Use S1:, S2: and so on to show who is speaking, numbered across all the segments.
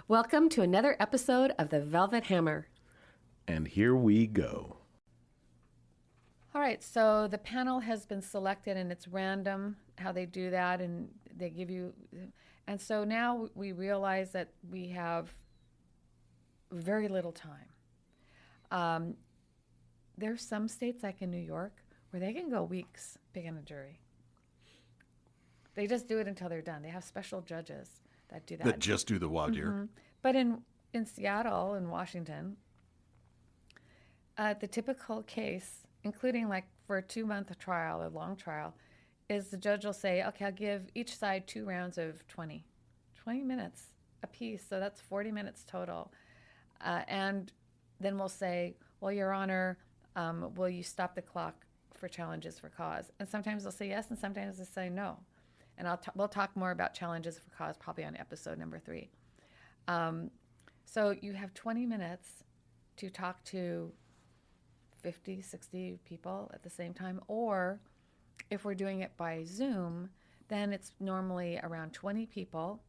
S1: Welcome to another episode of The Velvet Hammer.
S2: And here we go.
S1: All right, so the panel has been selected and it's random how they do that, and they give you, and so now we realize that we have very little time. There's some states like in New York where they can go weeks picking a jury. They just do it until they're done. They have special judges that do that.
S3: That just do the voir dire.
S1: Mm-hmm. But in Seattle and Washington, the typical case, including like for a 2-month trial, a long trial, is the judge will say, okay, I'll give each side 2 rounds of 20 minutes apiece. So that's 40 minutes total. And then we'll say, well, Your Honor, will you stop the clock for challenges for cause? And sometimes they'll say yes, and sometimes they'll say no. And we'll talk more about challenges for cause probably on episode number 3. So you have 20 minutes to talk to 50, 60 people at the same time. Or if we're doing it by Zoom, then it's normally around 20 people.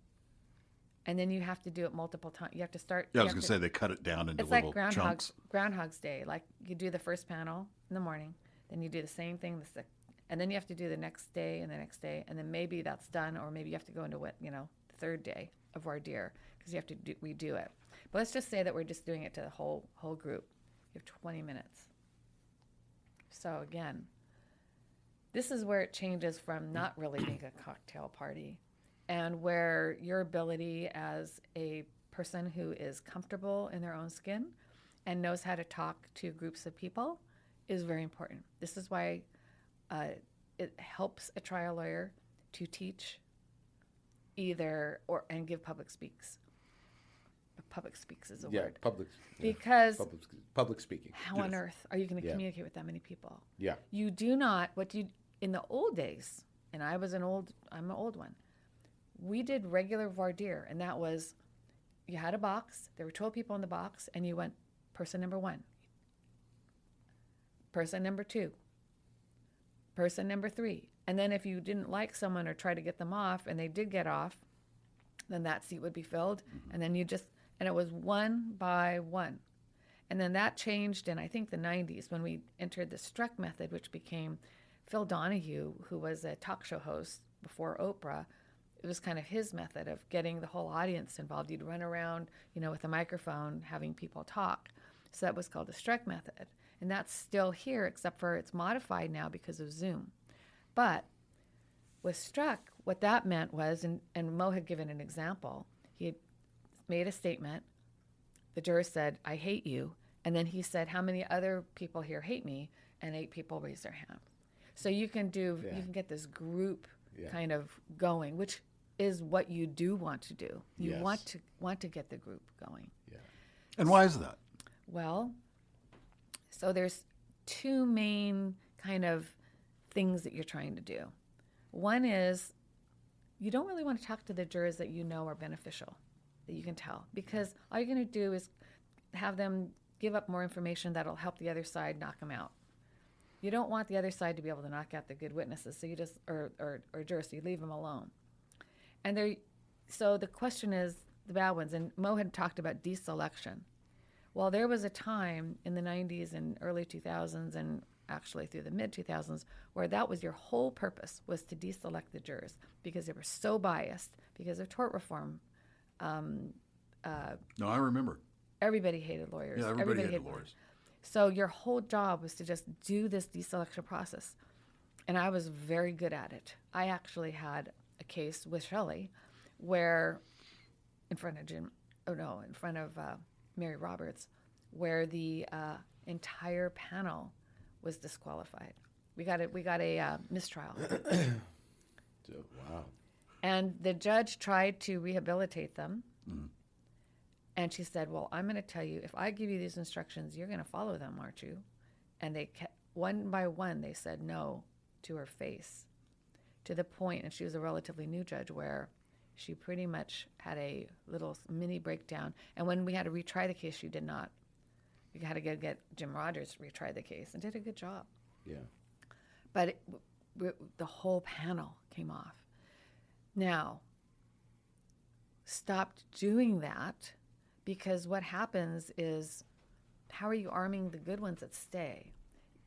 S1: And then you have to do it multiple times. You have to start.
S3: Yeah, I was going to say they cut it down into little chunks.
S1: Groundhog's Day. Like you do the first panel in the morning, then you do the same thing and then you have to do the next day and the next day, and then maybe that's done, or maybe you have to go into the third day of voir dire because you have to redo it. But let's just say that we're just doing it to the whole group. You have 20 minutes. So again, this is where it changes from not really being a cocktail party, and where your ability as a person who is comfortable in their own skin and knows how to talk to groups of people is very important. This is why it helps a trial lawyer to teach and give public speaks. Public speaks is a word. Because
S2: public speaking.
S1: How on earth are you going to communicate with that many people?
S2: Yeah.
S1: You do not, in the old days, and I'm an old one, we did regular voir dire, and that was, you had a box, there were 12 people in the box, and you went person number 1, person number 2, person number 3. And then if you didn't like someone or try to get them off, and they did get off, then that seat would be filled, and then and it was one by one. And then that changed in, I think, the 90s when we entered the Struck method, which became Phil Donahue, who was a talk show host before Oprah. It was kind of his method of getting the whole audience involved. You'd run around, with a microphone having people talk. So that was called the Struck method. And that's still here, except for it's modified now because of Zoom. But with Struck, what that meant was, and Mo had given an example, he had made a statement. The juror said, I hate you. And then he said, how many other people here hate me? And 8 people raised their hand. So you can you can get this group kind of going, which is what you do want to do. You want to get the group going.
S3: Yeah. And why is that?
S1: Well, so there's 2 main kind of things that you're trying to do. One is you don't really want to talk to the jurors that you know are beneficial, that you can tell, because all you're going to do is have them give up more information that'll help the other side knock them out. You don't want the other side to be able to knock out the good witnesses, so you just or jurors, so you leave them alone. And so the question is the bad ones, and Mo had talked about deselection. Well, there was a time in the 90s and early 2000s, and actually through the mid-2000s, where that was your whole purpose, was to deselect the jurors because they were so biased because of tort reform.
S3: No, I remember.
S1: Everybody hated lawyers.
S3: Yeah, everybody hated lawyers.
S1: So your whole job was to just do this deselection process. And I was very good at it. I actually had a case with Shelley where, in front of Mary Roberts, where the entire panel was disqualified. We got a mistrial.
S2: Wow.
S1: And the judge tried to rehabilitate them. Mm-hmm. And she said, well, I'm going to tell you, if I give you these instructions, you're going to follow them, aren't you? And they kept, one by one, they said no to her face, to the point, and she was a relatively new judge, where she pretty much had a little mini breakdown. And when we had to retry the case, she did not. We had to get Jim Rogers to retry the case, and did a good job.
S2: Yeah.
S1: But the whole panel came off. Now, stopped doing that, because what happens is, how are you arming the good ones that stay?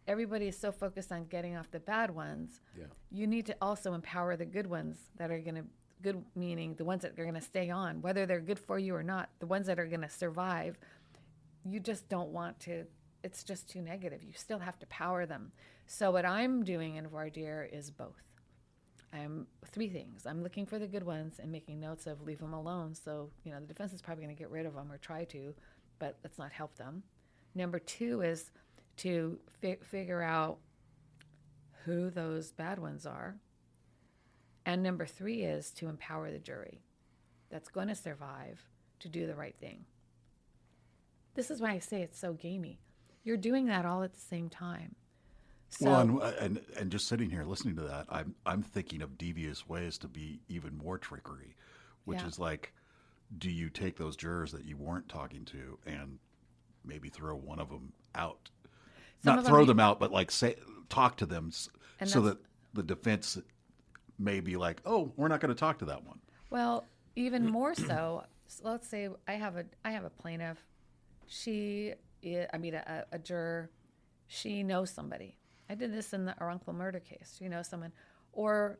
S1: Everybody is so focused on getting off the bad ones.
S2: Yeah.
S1: You need to also empower the good ones that are going to, good meaning the ones that are going to stay on, whether they're good for you or not, the ones that are going to survive. You just don't want to, it's just too negative. You still have to power them. So what I'm doing in voir dire is both. I'm three things. I'm looking for the good ones and making notes of leave them alone. So, the defense is probably going to get rid of them or try to, but let's not help them. Number two is to figure out who those bad ones are. And number three is to empower the jury that's going to survive to do the right thing. This is why I say it's so gamey. You're doing that all at the same time. So,
S3: well, and just sitting here listening to that, I'm thinking of devious ways to be even more trickery, which is like, do you take those jurors that you weren't talking to and maybe throw one of them out? Not throw them out, but like talk to them so that the defense may be like, oh, we're not going to talk to that one.
S1: Well, even more so, let's say I have a plaintiff. A juror. She knows somebody. I did this in the Urunkel murder case. She knows someone, or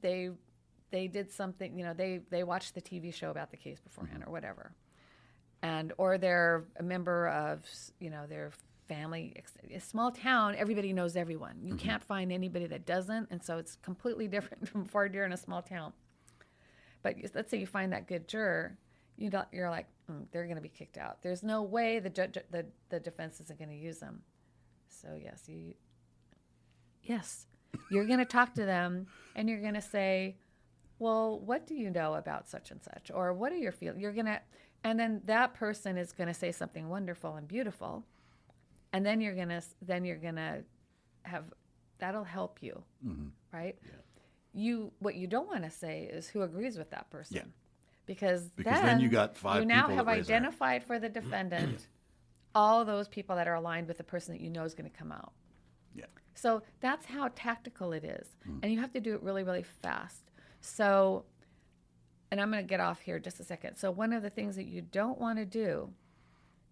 S1: they did something. They watched the TV show about the case beforehand, or whatever, or they're a member of their family. A small town, everybody knows everyone. You can't find anybody that doesn't, and so it's completely different from voir dire in a small town. But let's say you find that good juror, you're like, they're going to be kicked out. There's no way the defense isn't going to use them. So yes, you're going to talk to them, and you're going to say, well, what do you know about such and such, or what are your feelings? And then that person is going to say something wonderful and beautiful. And then you're gonna have, that'll help you, right? Yeah. What you don't want to say is who agrees with that person, because then
S3: you got five.
S1: You now have identified for the defendant all those people that are aligned with the person that you know is going to come out.
S3: Yeah.
S1: So that's how tactical it is, and you have to do it really, really fast. So, and I'm going to get off here just a second. So one of the things that you don't want to do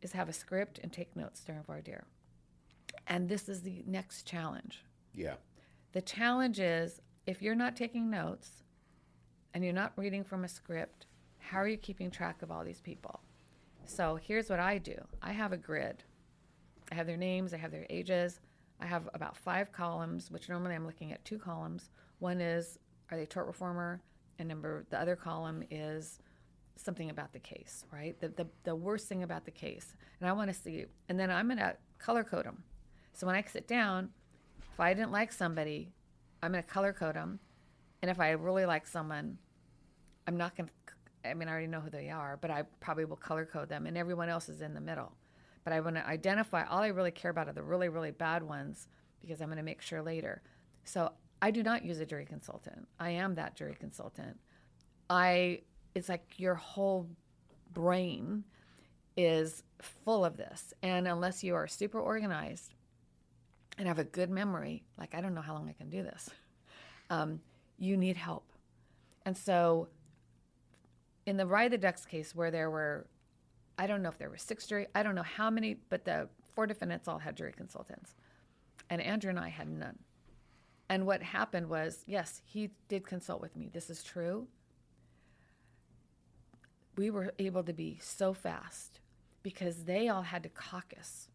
S1: is have a script and take notes during voir dire. And this is the next challenge.
S2: Yeah.
S1: The challenge is, if you're not taking notes and you're not reading from a script, how are you keeping track of all these people? So here's what I do. I have a grid. I have their names, I have their ages. I have about 5 columns, which normally I'm looking at 2 columns. One is, are they tort reformer? And the other column is something about the case, right? The worst thing about the case. And I want to see, and then I'm going to color code them. So when I sit down, if I didn't like somebody, I'm going to color code them. And if I really like someone, I'm not going to, I already know who they are, but I probably will color code them, and everyone else is in the middle. But I want to identify, all I really care about are the really, really bad ones, because I'm going to make sure later. So I do not use a jury consultant. I am that jury consultant. It's like your whole brain is full of this. And unless you are super organized and have a good memory, like I don't know how long I can do this, you need help. And so in the Ride the Ducks case, where there were, I don't know if there were 6 jury, I don't know how many, but the 4 defendants all had jury consultants. And Andrew and I had none. And what happened was, yes, he did consult with me. This is true. We were able to be so fast because they all had to caucus.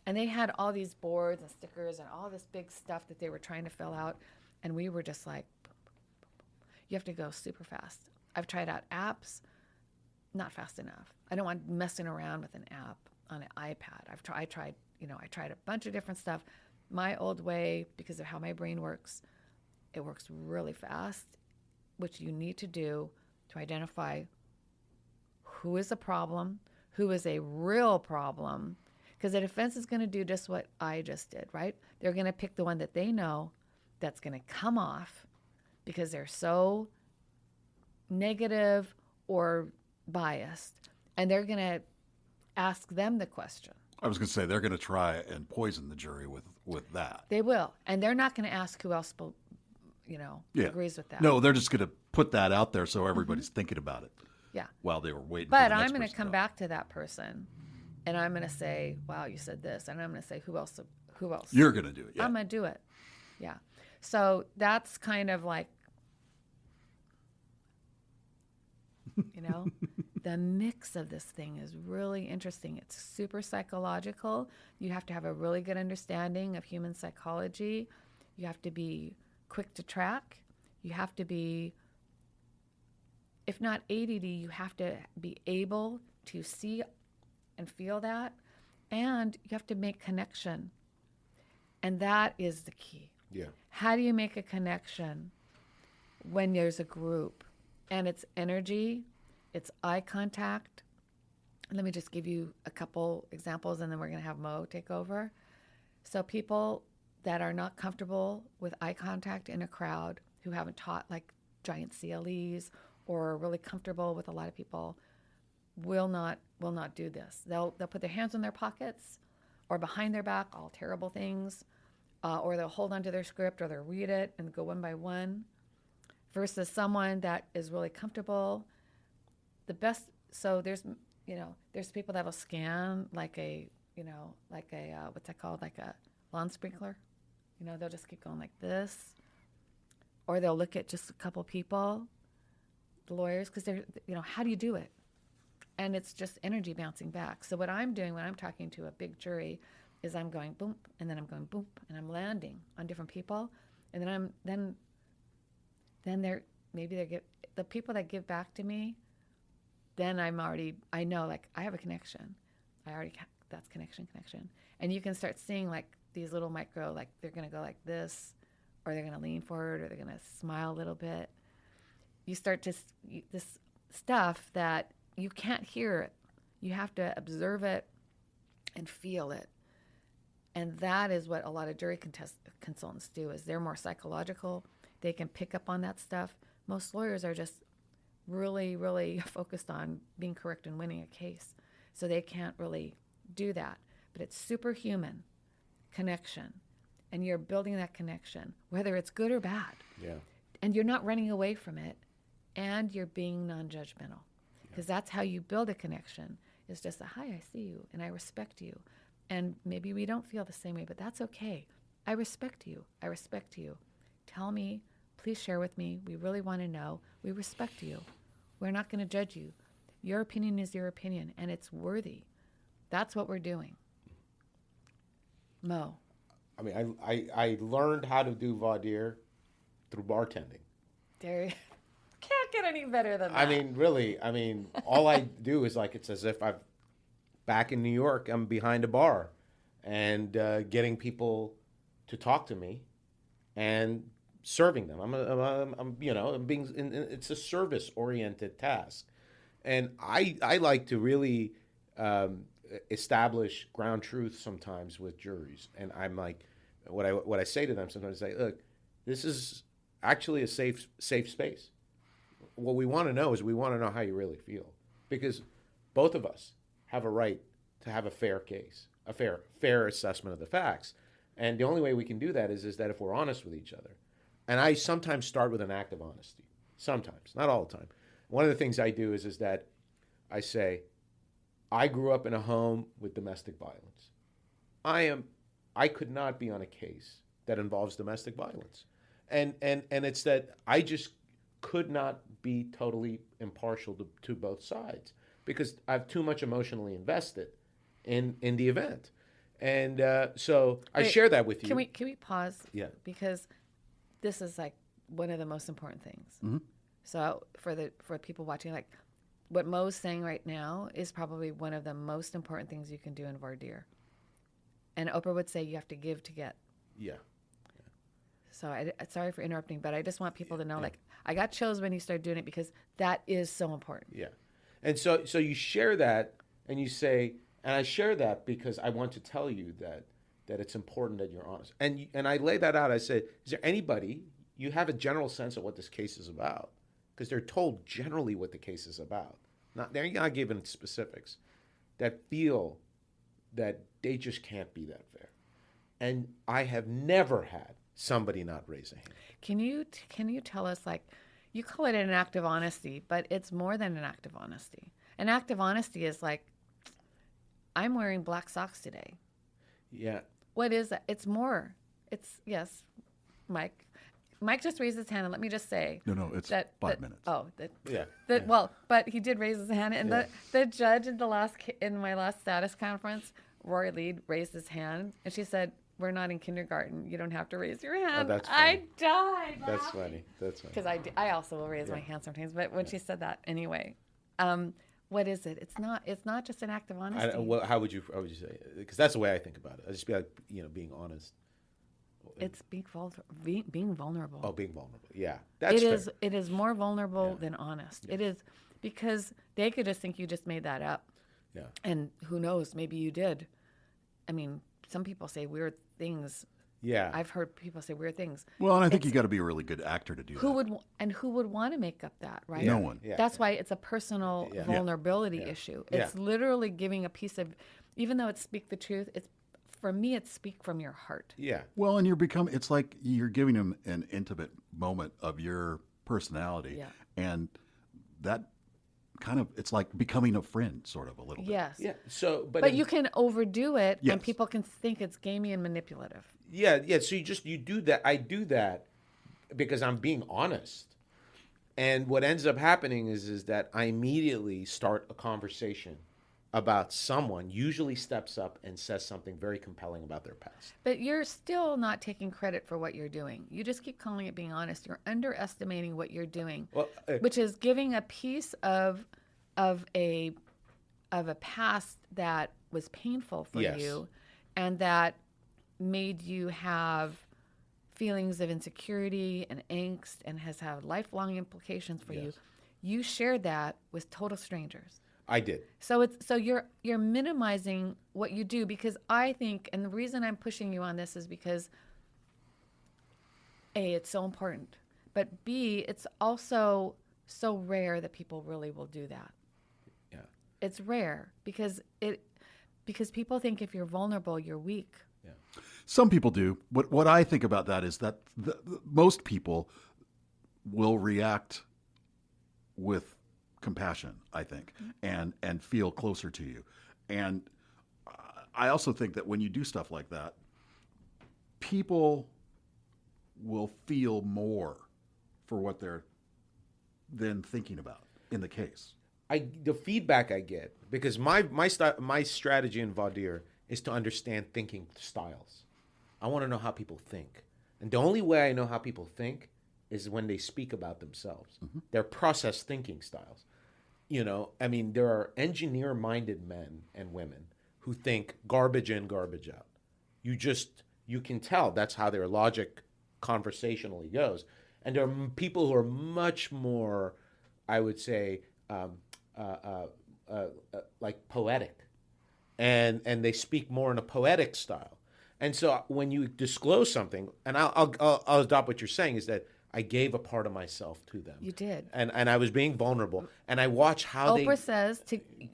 S1: And they had all these boards and stickers and all this big stuff that they were trying to fill out. And we were just like, boom, boom, boom, boom. You have to go super fast. I've tried out apps, not fast enough. I don't want messing around with an app on an iPad. I tried a bunch of different stuff. My old way, because of how my brain works, it works really fast, which you need to do to identify who is a problem, who is a real problem, because the defense is going to do just what I just did, right? They're going to pick the one that they know that's going to come off because they're so negative or biased, and they're going to ask them the question.
S3: I was going to say, they're going to try and poison the jury with that.
S1: They will. And they're not going to ask who else agrees with that.
S3: No, they're just going to put that out there so everybody's thinking about it.
S1: Yeah.
S3: While they were waiting for
S1: But
S3: the next
S1: I'm going to
S3: person
S1: come
S3: talk.
S1: back to that person, and I'm going to say, wow, you said this. And I'm going to say, who else?
S3: You're going to do it. Yeah.
S1: I'm going to do it. Yeah. So that's kind of like, the mix of this thing is really interesting. It's super psychological. You have to have a really good understanding of human psychology. You have to be quick to track. You have to be, if not ADD, you have to be able to see and feel that. And you have to make connection. And that is the key.
S2: Yeah.
S1: How do you make a connection when there's a group? And it's energy, it's eye contact. Let me just give you a couple examples, and then we're going to have Mo take over. So people that are not comfortable with eye contact in a crowd, who haven't taught like giant CLEs or are really comfortable with a lot of people, will not do this. They'll put their hands in their pockets or behind their back, all terrible things, or they'll hold onto their script, or they'll read it and go one by one. Versus someone that is really comfortable. The best, so there's people that will scan like a what's that called? Like a lawn sprinkler. They'll just keep going like this. Or they'll look at just a couple people, the lawyers, because they're, how do you do it? And it's just energy bouncing back. So what I'm doing when I'm talking to a big jury is I'm going boom, and then I'm going boom, and I'm landing on different people. And then they're the people that give back to me, then I know, like, I have a connection. That's connection. And you can start seeing like these little micro, like they're going to go like this, or they're going to lean forward, or they're going to smile a little bit. You start to, this stuff that you can't hear it. You have to observe it and feel it. And that is what a lot of jury consultants do, is they're more psychological. They can pick up on that stuff. Most lawyers are just really, really focused on being correct and winning a case. So they can't really do that. But it's superhuman connection. And you're building that connection, whether it's good or bad.
S2: Yeah.
S1: And you're not running away from it. And you're being non-judgmental. Because that's how you build a connection. It's just hi, I see you, and I respect you. And maybe we don't feel the same way, but that's okay. I respect you. Tell me, please share with me. We really want to know. We respect you. We're not going to judge you. Your opinion is your opinion, and it's worthy. That's what we're doing. Mo.
S2: I mean, I learned how to do voir dire through bartending.
S1: There, can't get any better than that.
S2: I mean, really, all I do is like, it's as if I'm back in New York, I'm behind a bar and getting people to talk to me and serving them. I'm being, it's a service-oriented task. And I like to really establish ground truth sometimes with juries. And I'm like, what I say to them sometimes, I say, look, this is actually a safe space. What we want to know is we want to know how you really feel, because both of us have a right to have a fair case, a fair assessment of the facts. And the only way we can do that is that if we're honest with each other. And I sometimes start with an act of honesty. Sometimes, not all the time. One of the things I do is that I say, I grew up in a home with domestic violence. I could not be on a case that involves domestic violence. And it's that I just could not be totally impartial to both sides, because I've too much emotionally invested in the event. And so I share that with you.
S1: Can we pause?
S2: Yeah.
S1: Because this is like one of the most important things.
S3: Mm-hmm.
S1: So for people watching, like what Mo's saying right now is probably one of the most important things you can do in voir dire. And Oprah would say you have to give to get.
S2: Yeah.
S1: So sorry for interrupting, but I just want people to know, like, I got chills when you started doing it, because that is so important.
S2: Yeah. And so you share that, and you say, and I share that because I want to tell you that it's important that you're honest. And I lay that out. I say, is there anybody, you have a general sense of what this case is about? Because they're told generally what the case is about. They're not given specifics, that feel that they just can't be that fair. And I have never had, somebody not raise a hand.
S1: Can you tell us, like, you call it an act of honesty, but it's more than an act of honesty. An act of honesty is like, I'm wearing black socks today.
S2: Yeah.
S1: What is that? It's more. It's, yes, Mike. Mike just raised his hand, and let me just say.
S3: No, it's 5 minutes.
S1: Oh,
S2: Yeah.
S1: Well, but he did raise his hand, and the judge in my last status conference, Rory Lead, raised his hand, and she said, "We're not in kindergarten. You don't have to raise your hand."
S2: Oh, that's funny.
S1: I died.
S2: That's funny.
S1: Because I also will raise my hand sometimes, but when she said that, anyway, what is it? It's not just an act of honesty.
S2: How would you say it? Because that's the way I think about it. I just be like, being honest.
S1: It's being vulnerable.
S2: Oh, being vulnerable. Yeah, that's fair.
S1: It is more vulnerable than honest. Yeah. It is, because they could just think you just made that up.
S2: Yeah.
S1: And who knows? Maybe you did. I mean, some people say weird things.
S2: Yeah.
S1: I've heard people say weird things.
S3: Well, and I think you got to be a really good actor to do that.
S1: Who would want to make up that, right?
S3: No one.
S2: Yeah.
S1: That's why it's a personal vulnerability issue. It's literally giving a piece of, even though it's speak the truth, for me, it's speak from your heart.
S2: Yeah.
S3: Well, and it's like you're giving them an intimate moment of your personality.
S1: Yeah.
S3: And that kind of, it's like becoming a friend, sort of, a little bit.
S1: Yes.
S2: Yeah. So,
S1: but you can overdo it,
S3: Yes.
S1: and people can think it's gamey and manipulative.
S2: Yeah. So you do that. I do that because I'm being honest. And what ends up happening is that I immediately start a conversation about someone, usually steps up and says something very compelling about their past.
S1: But you're still not taking credit for what you're doing. You just keep calling it being honest. You're underestimating what you're doing, which is giving a piece of a past that was painful for you, and that made you have feelings of insecurity and angst, and has had lifelong implications for you. You shared that with total strangers.
S2: I did.
S1: So you're minimizing what you do, because I think, and the reason I'm pushing you on this is because A, it's so important, but B, it's also so rare that people really will do that.
S2: Yeah.
S1: It's rare because people think if you're vulnerable, you're weak.
S2: Yeah.
S3: Some people do. What I think about that is that most people will react with compassion, I think, and feel closer to you. And I also think that when you do stuff like that, people will feel more for what they're then thinking about in the case.
S2: The feedback I get, because my strategy in voir dire is to understand thinking styles. I want to know how people think. And the only way I know how people think is when they speak about themselves. Their process thinking styles. There are engineer-minded men and women who think garbage in, garbage out. You can tell that's how their logic conversationally goes. And there are people who are much more, I would say, like poetic. And they speak more in a poetic style. And so when you disclose something, and I'll adopt what you're saying, is that I gave a part of myself to them.
S1: You did.
S2: And I was being vulnerable. And I watch how
S1: Oprah says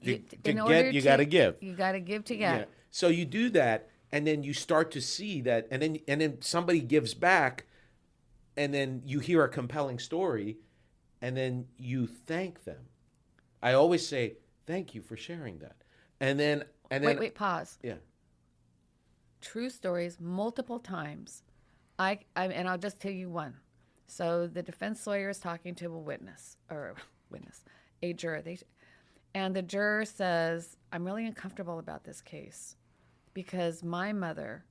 S2: you got to give.
S1: You got to give to get.
S2: Yeah. So you do that, and then you start to see that, and then somebody gives back, and then you hear a compelling story, and then you thank them. I always say, thank you for sharing that. And then
S1: Wait, pause.
S2: Yeah.
S1: True stories, multiple times. And I'll just tell you one. So the defense lawyer is talking to a juror. And the juror says, I'm really uncomfortable about this case because my mother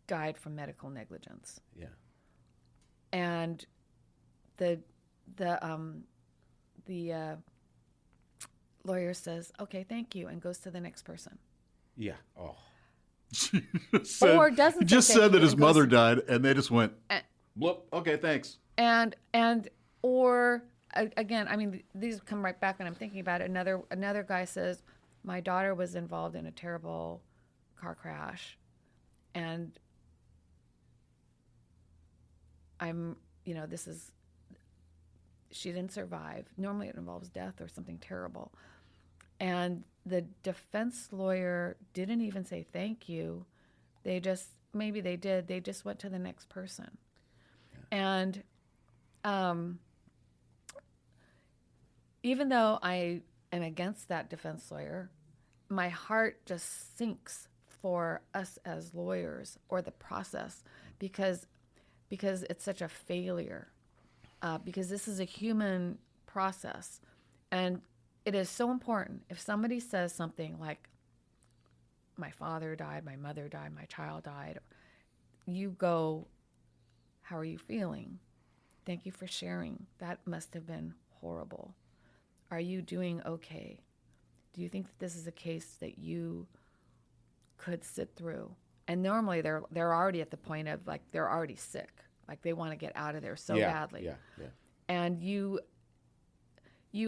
S1: died from medical negligence.
S2: Yeah.
S1: And the lawyer says, okay, thank you, and goes to the next person.
S2: Yeah. Oh.
S1: Or doesn't
S3: just
S1: say
S3: said
S1: thank
S3: that
S1: you
S3: his
S1: and
S3: mother
S1: goes,
S3: died, and they just went, whoop, okay, thanks.
S1: Or again, these come right back when I'm thinking about it. Another guy says, my daughter was involved in a terrible car crash, and she didn't survive. Normally it involves death or something terrible. And the defense lawyer didn't even say thank you. They just maybe they did. They just went to the next person. Yeah. And even though I am against that defense lawyer, my heart just sinks for us as lawyers or the process because it's such a failure. Because this is a human process. And it is so important. If somebody says something like, my father died, my mother died, my child died, you go, how are you feeling? Thank you for sharing. That must have been horrible. Are you doing okay? Do you think that this is a case that you could sit through? And normally they're already at the point of like they're already sick. Like they want to get out of there so badly. Yeah. And you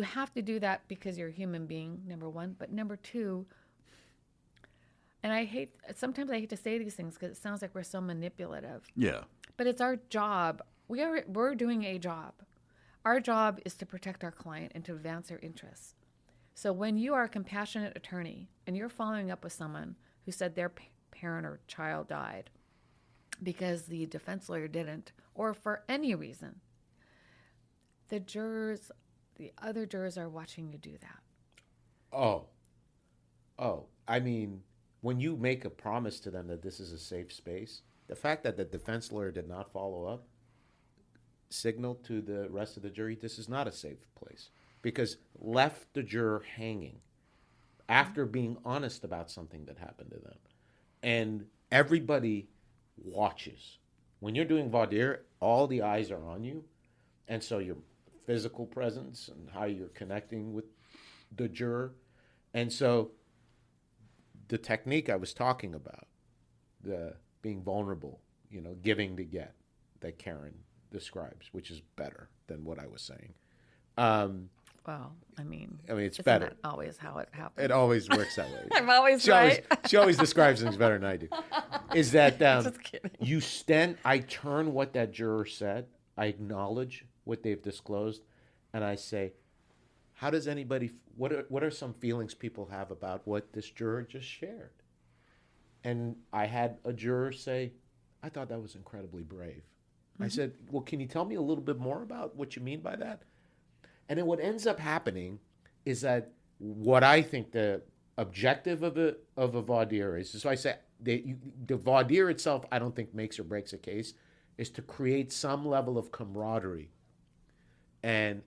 S1: have to do that because you're a human being, number one. But number two, and sometimes I hate to say these things because it sounds like we're so manipulative.
S3: Yeah.
S1: But it's our job. We're doing a job. Our job is to protect our client and to advance their interests. So when you are a compassionate attorney and you're following up with someone who said their parent or child died because the defense lawyer didn't, or for any reason, the other jurors are watching you do that.
S2: Oh, I mean, when you make a promise to them that this is a safe space, the fact that the defense lawyer did not follow up signaled to the rest of the jury this is not a safe place because left the juror hanging after being honest about something that happened to them. And everybody watches. When you're doing voir dire, all the eyes are on you. And so your physical presence and how you're connecting with the juror. And so the technique I was talking about, the being vulnerable, giving to get, that Karen describes, which is better than what I was saying.
S1: Well, I mean,
S2: it's
S1: isn't
S2: better.
S1: That always how it happens.
S2: It always works that way.
S1: I'm always right.
S2: She always describes things better than I do. Is that
S1: Just kidding.
S2: I turn what that juror said, I acknowledge what they've disclosed, and I say, how does anybody, what are some feelings people have about what this juror just shared? And I had a juror say, I thought that was incredibly brave. Mm-hmm. I said, well, can you tell me a little bit more about what you mean by that? And then what ends up happening is that what I think the objective of a voir dire is, so I say the voir dire itself I don't think makes or breaks a case, is to create some level of camaraderie and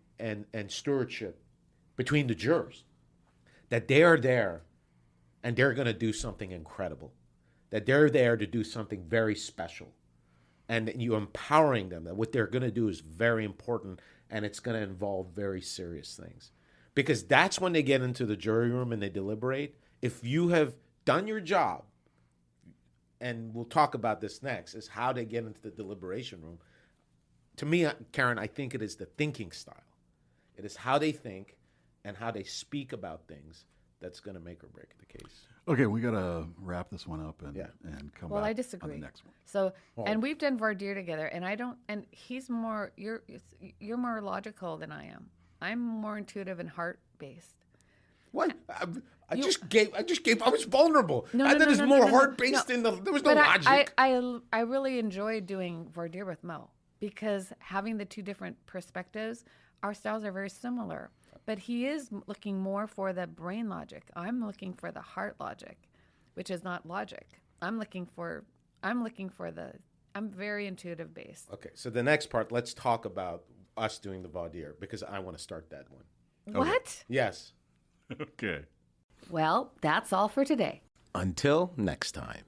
S2: stewardship between the jurors, that they are there and they're going to do something incredible, that they're there to do something very special, and you empowering them that what they're going to do is very important and it's going to involve very serious things. Because that's when they get into the jury room and they deliberate. If you have done your job, and we'll talk about this next, is how they get into the deliberation room. To me, Karen, I think it is the thinking style. It is how they think and how they speak about things that's going to make or break the case.
S3: Okay, we got to wrap this one up and come
S1: well,
S3: back
S1: I disagree.
S3: on the next one.
S1: So, and we've done voir dire together, and he's more, you're more logical than I am. I'm more intuitive and heart-based.
S2: What? I was vulnerable. There's more heart-based there was no logic.
S1: I really enjoyed doing voir dire with Mo because having the two different perspectives, our styles are very similar. But he is looking more for the brain logic. I'm looking for the heart logic, which is not logic. I'm very intuitive based.
S2: Okay, so the next part, let's talk about us doing the voir dire because I want to start that one.
S1: What?
S2: Okay. Yes.
S3: Okay.
S1: Well, that's all for today.
S2: Until next time.